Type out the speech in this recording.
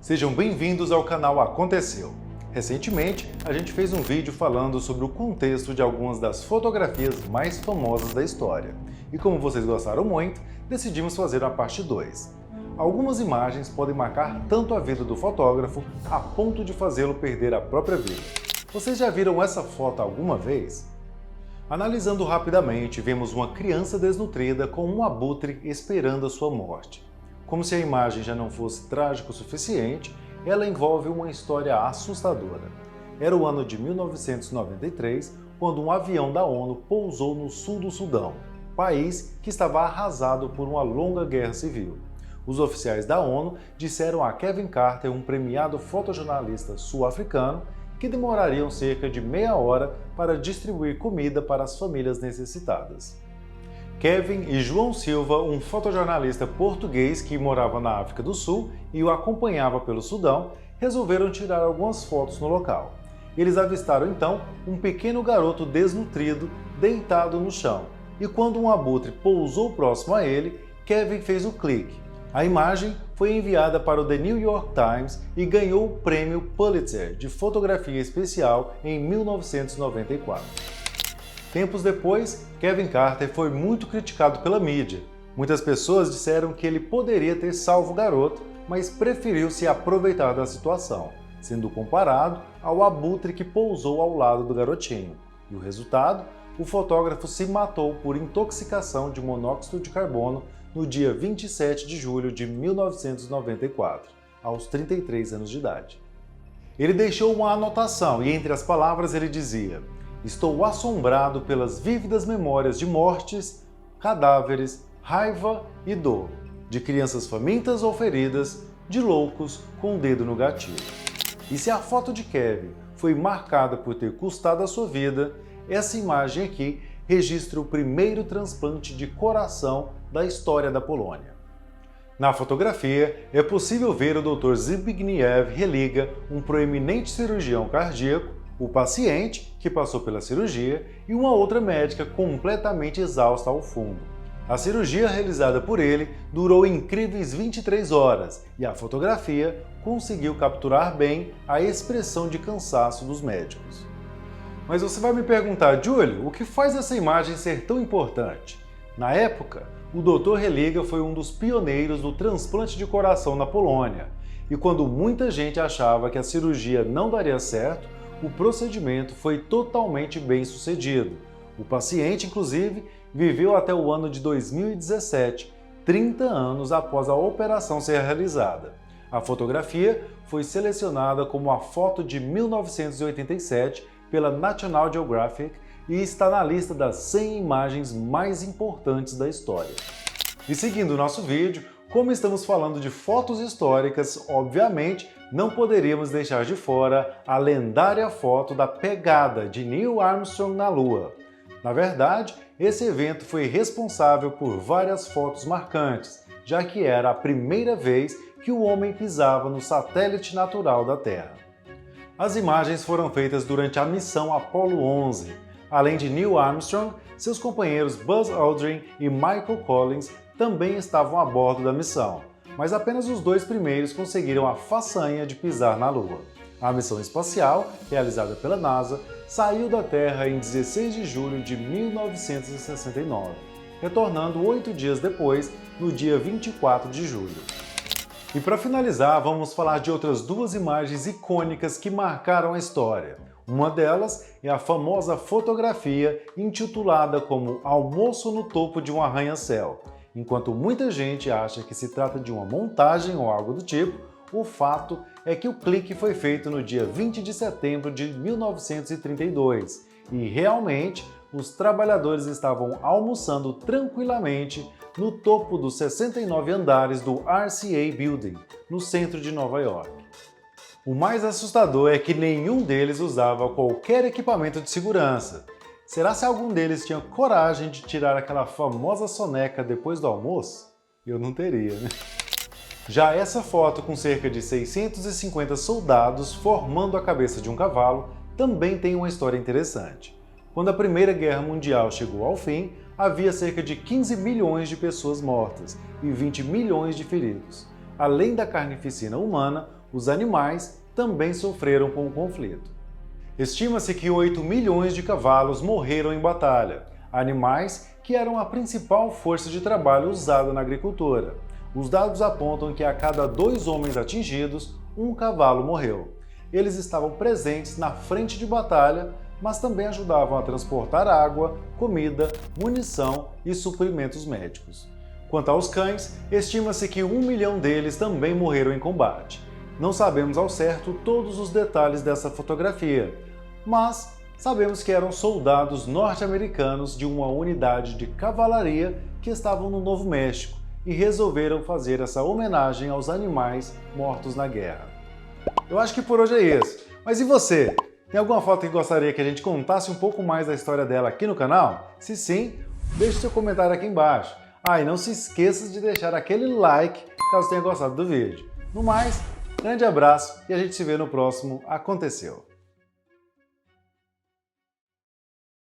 Sejam bem-vindos ao canal Aconteceu. Recentemente, a gente fez um vídeo falando sobre o contexto de algumas das fotografias mais famosas da história. E como vocês gostaram muito, decidimos fazer a parte 2. Algumas imagens podem marcar tanto a vida do fotógrafo a ponto de fazê-lo perder a própria vida. Vocês já viram essa foto alguma vez? Analisando rapidamente, vemos uma criança desnutrida com um abutre esperando a sua morte. Como se a imagem já não fosse trágica o suficiente, ela envolve uma história assustadora. Era o ano de 1993, quando um avião da ONU pousou no sul do Sudão, país que estava arrasado por uma longa guerra civil. Os oficiais da ONU disseram a Kevin Carter, um premiado fotojornalista sul-africano, que demorariam cerca de meia hora para distribuir comida para as famílias necessitadas. Kevin e João Silva, um fotojornalista português que morava na África do Sul e o acompanhava pelo Sudão, resolveram tirar algumas fotos no local. Eles avistaram então um pequeno garoto desnutrido deitado no chão, e quando um abutre pousou próximo a ele, Kevin fez o clique. A imagem foi enviada para o The New York Times e ganhou o prêmio Pulitzer de fotografia especial em 1994. Tempos depois, Kevin Carter foi muito criticado pela mídia. Muitas pessoas disseram que ele poderia ter salvo o garoto, mas preferiu se aproveitar da situação, sendo comparado ao abutre que pousou ao lado do garotinho. E o resultado? O fotógrafo se matou por intoxicação de monóxido de carbono no dia 27 de julho de 1994, aos 33 anos de idade. Ele deixou uma anotação e entre as palavras ele dizia: "Estou assombrado pelas vívidas memórias de mortes, cadáveres, raiva e dor, de crianças famintas ou feridas, de loucos com o dedo no gatilho." E se a foto de Kevin foi marcada por ter custado a sua vida, essa imagem aqui registra o primeiro transplante de coração da história da Polônia. Na fotografia, é possível ver o Dr. Zbigniew Religa, um proeminente cirurgião cardíaco, o paciente, que passou pela cirurgia, e uma outra médica completamente exausta ao fundo. A cirurgia realizada por ele durou incríveis 23 horas e a fotografia conseguiu capturar bem a expressão de cansaço dos médicos. Mas você vai me perguntar, Júlio, o que faz essa imagem ser tão importante? Na época, o Dr. Religa foi um dos pioneiros do transplante de coração na Polônia, e quando muita gente achava que a cirurgia não daria certo, o procedimento foi totalmente bem sucedido. O paciente, inclusive, viveu até o ano de 2017, 30 anos após a operação ser realizada. A fotografia foi selecionada como a foto de 1987 pela National Geographic e está na lista das 100 imagens mais importantes da história. E seguindo o nosso vídeo, como estamos falando de fotos históricas, obviamente não poderíamos deixar de fora a lendária foto da pegada de Neil Armstrong na Lua. Na verdade, esse evento foi responsável por várias fotos marcantes, já que era a primeira vez que o homem pisava no satélite natural da Terra. As imagens foram feitas durante a missão Apollo 11. Além de Neil Armstrong, seus companheiros Buzz Aldrin e Michael Collins também estavam a bordo da missão, mas apenas os dois primeiros conseguiram a façanha de pisar na Lua. A missão espacial, realizada pela NASA, saiu da Terra em 16 de julho de 1969, retornando 8 dias depois, no dia 24 de julho. E para finalizar, vamos falar de outras duas imagens icônicas que marcaram a história. Uma delas é a famosa fotografia intitulada como Almoço no Topo de um Arranha-Céu. Enquanto muita gente acha que se trata de uma montagem ou algo do tipo, o fato é que o clique foi feito no dia 20 de setembro de 1932 e realmente os trabalhadores estavam almoçando tranquilamente no topo dos 69 andares do RCA Building, no centro de Nova York. O mais assustador é que nenhum deles usava qualquer equipamento de segurança. Será se algum deles tinha coragem de tirar aquela famosa soneca depois do almoço? Eu não teria, né? Já essa foto com cerca de 650 soldados formando a cabeça de um cavalo também tem uma história interessante. Quando a Primeira Guerra Mundial chegou ao fim, havia cerca de 15 milhões de pessoas mortas e 20 milhões de feridos. Além da carnificina humana, os animais também sofreram com o conflito. Estima-se que 8 milhões de cavalos morreram em batalha, animais que eram a principal força de trabalho usada na agricultura. Os dados apontam que a cada 2 homens atingidos, um cavalo morreu. Eles estavam presentes na frente de batalha, mas também ajudavam a transportar água, comida, munição e suprimentos médicos. Quanto aos cães, estima-se que 1 milhão deles também morreram em combate. Não sabemos ao certo todos os detalhes dessa fotografia, mas sabemos que eram soldados norte-americanos de uma unidade de cavalaria que estavam no Novo México e resolveram fazer essa homenagem aos animais mortos na guerra. Eu acho que por hoje é isso. Mas e você? Tem alguma foto que gostaria que a gente contasse um pouco mais da história dela aqui no canal? Se sim, deixe seu comentário aqui embaixo. E não se esqueça de deixar aquele like caso tenha gostado do vídeo. No mais, grande abraço e a gente se vê no próximo Aconteceu!